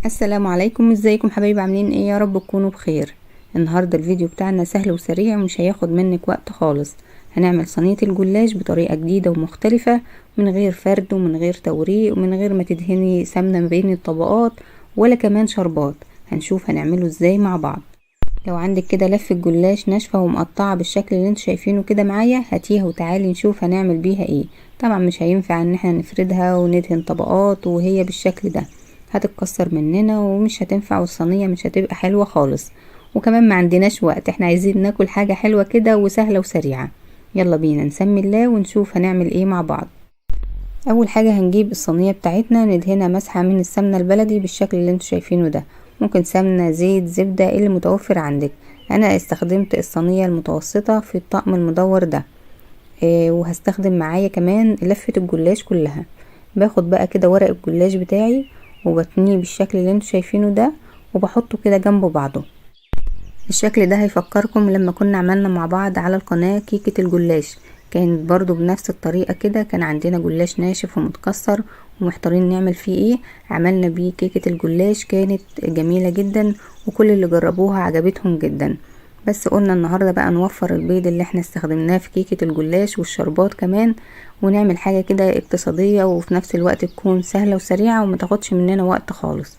السلام عليكم، ازيكم حبايبي؟ عاملين ايه؟ يا رب تكونوا بخير. النهارده الفيديو بتاعنا سهل وسريع ومش هياخد منك وقت خالص. هنعمل صينيه الجلاش بطريقه جديده ومختلفه، من غير فرد ومن غير توريق ومن غير ما تدهني سمنه ما بين الطبقات ولا كمان شربات. هنشوف هنعمله ازاي مع بعض. لو عندك كده لفه جلاش ناشفه ومقطعه بالشكل اللي انتوا شايفينه كده معايا، هاتيها وتعالي نشوف هنعمل بيها ايه. طبعا مش هينفع ان احنا نفردها وندهن طبقات وهي بالشكل ده، هتتكسر مننا ومش هتنفع، والصينيه مش هتبقى حلوه خالص. وكمان ما عندناش وقت، احنا عايزين ناكل حاجه حلوه كده وسهله وسريعه. يلا بينا نسمي الله ونشوف هنعمل ايه مع بعض. اول حاجه هنجيب الصينيه بتاعتنا ندهنها مسحه من السمنه البلدي بالشكل اللي انتوا شايفينه ده. ممكن سمنه، زيت، زبده، اللي متوفر عندك. انا استخدمت الصينيه المتوسطه في الطقم المدور ده. وهستخدم معايا كمان لفه الجلاش كلها. باخد بقى كده ورق الجلاش بتاعي وبتنيه بالشكل اللي انتوا شايفينه ده، وبحطه كده جنب بعضه. الشكل ده هيفكركم لما كنا عملنا مع بعض على القناة كيكة الجلاش، كانت برضو بنفس الطريقة كده. كان عندنا جلاش ناشف ومتكسر ومحتارين نعمل فيه ايه، عملنا بيه كيكة الجلاش، كانت جميلة جدا وكل اللي جربوها عجبتهم جدا. بس قلنا النهاردة بقى نوفر البيض اللي احنا استخدمناه في كيكة الجلاش والشربات كمان، ونعمل حاجة كده اقتصادية وفي نفس الوقت تكون سهلة وسريعة ومتاخدش مننا وقت خالص.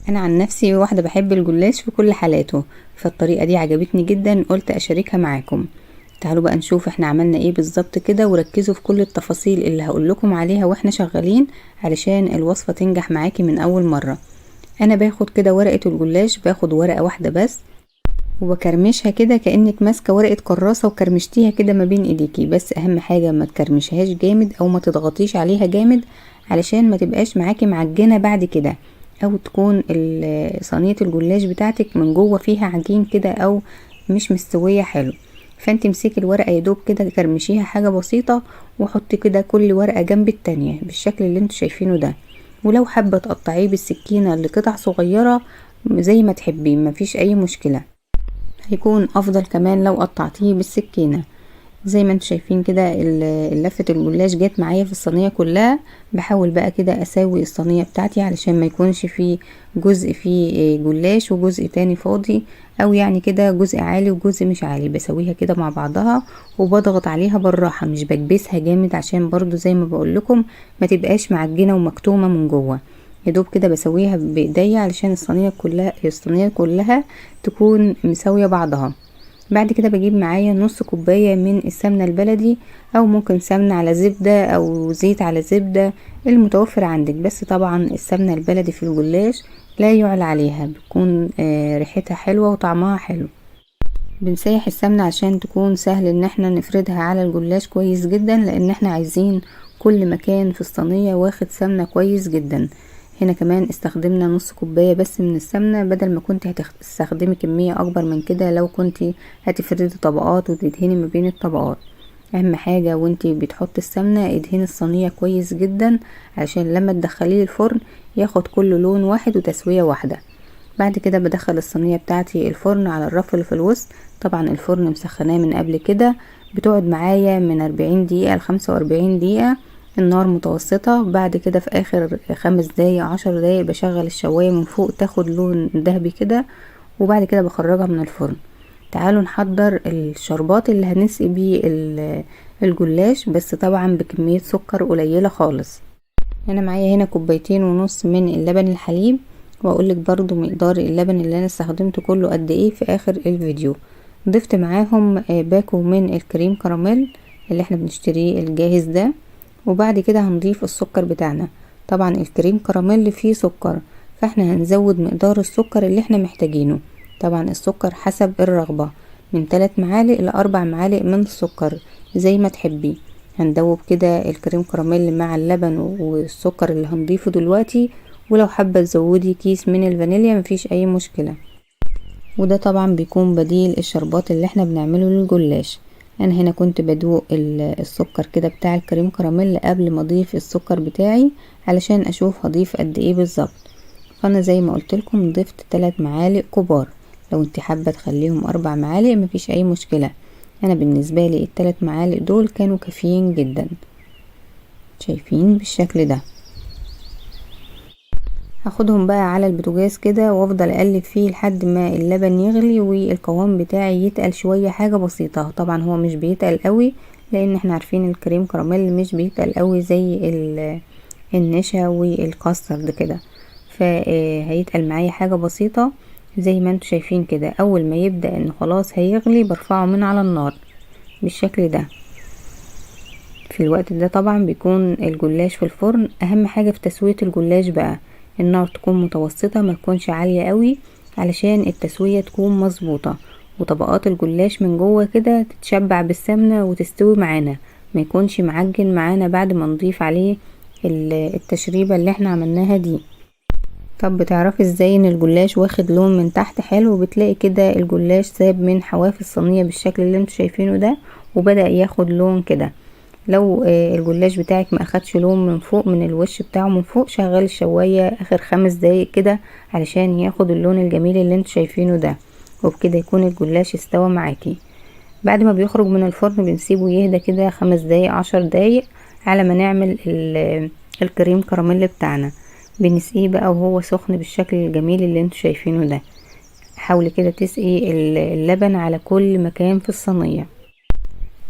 انا عن نفسي واحده بحب الجلاش في كل حالاته، فالطريقه دي عجبتني جدا قلت اشاركها معاكم. تعالوا بقى نشوف احنا عملنا ايه بالظبط كده، وركزوا في كل التفاصيل اللي هقول لكم عليها واحنا شغالين علشان الوصفه تنجح معاكي من اول مره. انا باخد كده ورقه الجلاش، باخد ورقه واحده بس وبكرمشها كده كأنك ماسكة ورقة كراسة وكرمشتيها كده ما بين ايديكي. بس اهم حاجة ما تكرمشهاش جامد او ما تضغطيش عليها جامد، علشان ما تبقاش معاكي معجنة بعد كده، او تكون صينية الجلاش بتاعتك من جوه فيها عجين كده او مش مستوية حلو. فانت امسكي الورقة يا دوب كده كرمشيها حاجة بسيطة، وحطي كده كل ورقة جنب التانية بالشكل اللي انتوا شايفينه ده. ولو حابة تقطعيه بالسكينة لقطع صغيرة زي ما تحبي مفيش اي مشكلة، هيكون افضل كمان لو قطعتيه بالسكينة. زي ما انتوا شايفين كده لفة الجلاش جت معايا في الصينية كلها. بحاول بقى كده اساوي الصينية بتاعتي علشان ما يكونش فيه جزء فيه جلاش وجزء تاني فاضي، او يعني كده جزء عالي وجزء مش عالي. بسويها كده مع بعضها وبضغط عليها بالراحة، مش بكبسها جامد عشان برضو زي ما بقول لكم ما تبقاش معجنة ومكتومة من جوه. يا دوب كده بسويها بايديا علشان الصينية كلها تكون مساوية بعضها. بعد كده بجيب معايا نص كوباية من السمنة البلدي، او ممكن سمنة على زبدة او زيت على زبدة المتوفر عندك. بس طبعا السمنة البلدي في الجلاش لا يعلى عليها، بتكون ريحتها حلوة وطعمها حلو. بنسيح السمنة عشان تكون سهل ان احنا نفردها على الجلاش كويس جدا، لان احنا عايزين كل مكان في الصينية واخد سمنة كويس جدا. هنا كمان استخدمنا نص كوباية بس من السمنة، بدل ما كنت هتستخدمي كمية اكبر من كده لو كنت هتفردي طبقات وتدهني ما بين الطبقات. اهم حاجة وانتي بتحطي السمنة ادهني الصينية كويس جدا عشان لما تدخليه الفرن ياخد كله لون واحد وتسوية واحدة. بعد كده بدخل الصينية بتاعتي الفرن على الرف اللي في الوسط. طبعا الفرن مسخناه من قبل كده، بتقعد معايا من 40 دقيقة ل45 دقيقة، النار متوسطة. بعد كده في اخر 5 دقايق 10 دقايق بشغل الشواية من فوق تاخد لون ذهبي كده، وبعد كده بخرجها من الفرن. تعالوا نحضر الشربات اللي هنسقي بيه الجلاش، بس طبعا بكمية سكر قليلة خالص. انا معايا هنا 2.5 كوباية من اللبن الحليب، واقولك برضو مقدار اللبن اللي انا استخدمته كله قد ايه في اخر الفيديو. ضفت معاهم باكو من الكريم كراميل اللي احنا بنشتريه الجاهز ده. وبعد كده هنضيف السكر بتاعنا. طبعا الكريم كراميل فيه سكر، فاحنا هنزود مقدار السكر اللي احنا محتاجينه. طبعا السكر حسب الرغبة، من 3 معالق ل4 معالق من السكر زي ما تحبي. هندوب كده الكريم كراميل مع اللبن والسكر اللي هنضيفه دلوقتي، ولو حابة تزودي كيس من الفانيليا مفيش اي مشكلة. وده طبعا بيكون بديل الشربات اللي احنا بنعمله للجلاش. انا هنا كنت بدوق السكر كده بتاع الكريم كراميل قبل ما اضيف السكر بتاعي علشان اشوف هضيف قد ايه بالظبط. فانا زي ما قلت لكم ضفت 3 معالق كبار، لو انت حابة تخليهم 4 معالق مفيش اي مشكلة. انا بالنسبة لي ال3 معالق دول كانوا كافيين جدا. شايفين بالشكل ده. هاخدهم بقى على البوتاجاز كده وافضل اقلب فيه لحد ما اللبن يغلي والقوام بتاعي يتقل شوية، حاجة بسيطة. طبعا هو مش بيتقل قوي لان احنا عارفين الكريم كراميل مش بيتقل قوي زي النشا والكاسترد كده، فهيتقل معايا حاجة بسيطة زي ما انتوا شايفين كده. اول ما يبدأ ان خلاص هيغلي برفعه من على النار بالشكل ده. في الوقت ده طبعا بيكون الجلاش في الفرن. اهم حاجة في تسوية الجلاش بقى النار تكون متوسطة، ما تكونش عالية قوي علشان التسوية تكون مظبوطة، وطبقات الجلاش من جوه كده تتشبع بالسمنة وتستوي معانا، ما يكونش معجن معانا بعد ما نضيف عليه التشريبة اللي احنا عملناها دي. طب بتعرفي ازاي ان الجلاش واخد لون من تحت حلو؟ بتلاقي كده الجلاش ساب من حواف الصينية بالشكل اللي انتوا شايفينه ده وبدأ ياخد لون كده. لو الجلاش بتاعك ما اخدش لون من فوق من الوش بتاعه من فوق، شغل الشواية اخر 5 دقايق كده علشان ياخد اللون الجميل اللي انتوا شايفينه ده، وبكده يكون الجلاش استوى معاكي. بعد ما بيخرج من الفرن بنسيبه يهدى كده 5 دقايق 10 دقايق على ما نعمل الكريم كراميل بتاعنا. بنسقيه بقى وهو سخن بالشكل الجميل اللي انتوا شايفينه ده. حاولي كده تسقي اللبن على كل مكان في الصينية.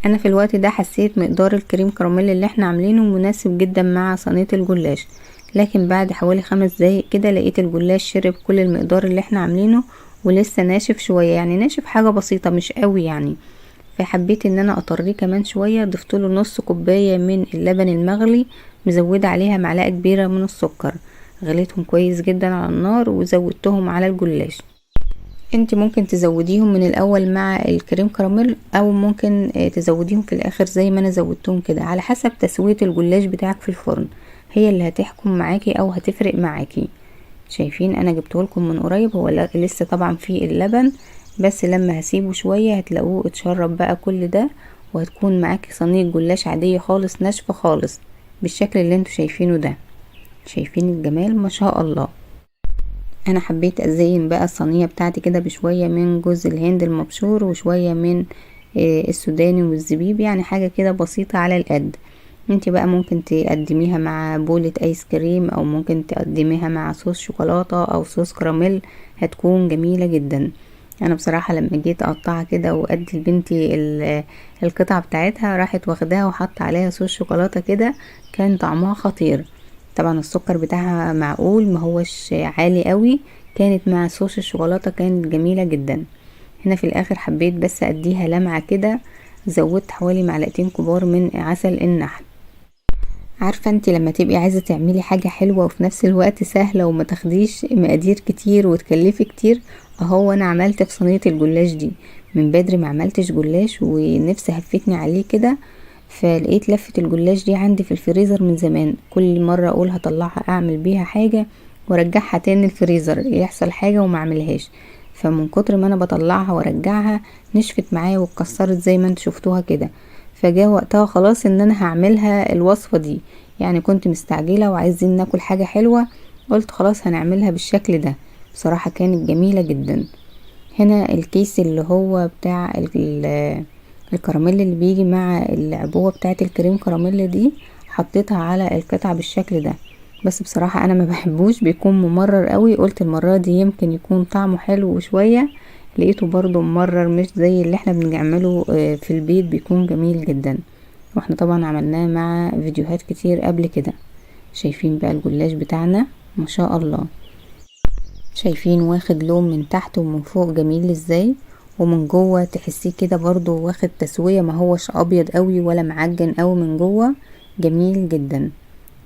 انا في الوقت ده حسيت مقدار الكريم كراميل اللي احنا عاملينه مناسب جدا مع صينية الجلاش، لكن بعد حوالي 5 دقايق كده لقيت الجلاش شرب كل المقدار اللي احنا عاملينه ولسه ناشف شوية، يعني ناشف حاجة بسيطة مش قوي يعني. فحبيت ان انا اطريه كمان شوية، ضفتله نص كوباية من اللبن المغلي مزودة عليها معلقة كبيرة من السكر، غليتهم كويس جدا على النار وزودتهم على الجلاش. انت ممكن تزوديهم من الاول مع الكريم كراميل او ممكن تزوديهم في الاخر زي ما انا زودتهم كده، على حسب تسوية الجلاش بتاعك في الفرن هي اللي هتحكم معاكي او هتفرق معاكي. شايفين انا جبته لكم من قريب، هو لسه طبعا فيه اللبن، بس لما هسيبه شوية هتلاقوه اتشرب بقى كل ده، وهتكون معاكي صينية جلاش عادية خالص ناشفة خالص بالشكل اللي انتوا شايفينه ده. شايفين الجمال ما شاء الله. انا حبيت ازين بقى الصينية بتاعتي كده بشوية من جوز الهند المبشور وشوية من السوداني والزبيب، يعني حاجة كده بسيطة على القد. انتي بقى ممكن تقدميها مع بولة ايس كريم او ممكن تقدميها مع صوص شوكولاتة او صوص كراميل، هتكون جميلة جدا. انا بصراحة لما جيت اقطعها كده وادي لبنتي القطعة بتاعتها راحت واخداها وحط عليها صوص شوكولاتة كده، كان طعمها خطير. طبعا السكر بتاعها معقول ما هوش عالي قوي، كانت مع صوص الشوكولاتة كانت جميلة جدا. هنا في الاخر حبيت بس اديها لمعة كده، زودت حوالي معلقتين كبار من عسل النحل. عارفة انتي لما تبقي عايزة تعملي حاجة حلوة وفي نفس الوقت سهلة وما تاخديش مقادير كتير وتكلفي كتير، اهو انا عملت في صينية الجلاش دي. من بدري ما عملتش جلاش ونفسي هفتني عليه كده، فلقيت لفة الجلاش دي عندي في الفريزر من زمان، كل مرة اقول هطلعها اعمل بيها حاجة وارجعها تاني الفريزر يحصل حاجة وما اعملهاش، فمن كتر ما انا بطلعها وارجعها نشفت معايا واتكسرت زي ما انتوا شفتوها كده. فجاء وقتها خلاص ان انا هعملها الوصفة دي، يعني كنت مستعجلة وعايزين ناكل حاجة حلوة، قلت خلاص هنعملها بالشكل ده. بصراحة كانت جميلة جدا. هنا الكيس اللي هو بتاع الكراميل اللي بيجي مع العبوة بتاعت الكريم كراميل دي، حطيتها على القطعة بالشكل ده، بس بصراحة انا ما بحبوش بيكون ممرر قوي، قلت المرة دي يمكن يكون طعمه حلو شوية، لقيته برضو ممرر مش زي اللي احنا بنعمله في البيت، بيكون جميل جدا. واحنا طبعا عملناه مع فيديوهات كتير قبل كده. شايفين بقى الجلاش بتاعنا ما شاء الله، شايفين واخد لون من تحت ومن فوق جميل ازاي، ومن جوه تحسيه كده برضو واخد تسوية، ما هوش ابيض قوي ولا معجن قوي من جوه، جميل جدا.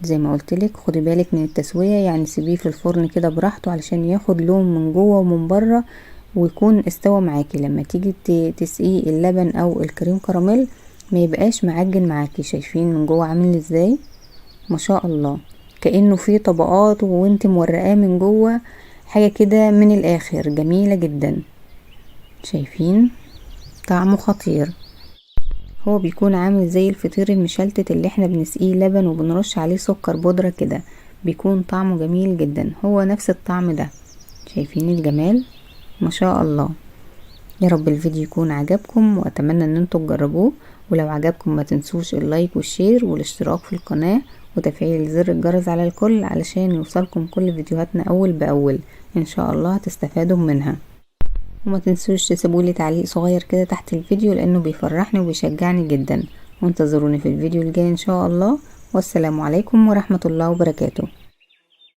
زي ما قلتلك خدي بالك من التسوية، يعني سيبيه في الفرن كده براحته علشان ياخد لون من جوه ومن بره ويكون استوى معاكي. لما تيجي تسقيه اللبن او الكريم كراميل ما يبقاش معجن معاكي. شايفين من جوه عامل ازاي ما شاء الله، كأنه فيه طبقات وانت مورقاه من جوه، حاجة كده من الاخر جميلة جدا. شايفين طعمه خطير، هو بيكون عامل زي الفطير المشلتت اللي احنا بنسقيه لبن وبنرش عليه سكر بودرة كده، بيكون طعمه جميل جدا، هو نفس الطعم ده. شايفين الجمال ما شاء الله. يا رب الفيديو يكون عجبكم واتمنى ان انتوا تجربوه، ولو عجبكم ما تنسوش اللايك والشير والاشتراك في القناة، وتفعيل زر الجرس على الكل علشان يوصلكم كل فيديوهاتنا اول باول. ان شاء الله هتستفادوا منها. وما تنسوش تسيبولي تعليق صغير كده تحت الفيديو لانه بيفرحني وبيشجعني جدا. وانتظروني في الفيديو الجاي ان شاء الله. والسلام عليكم ورحمة الله وبركاته.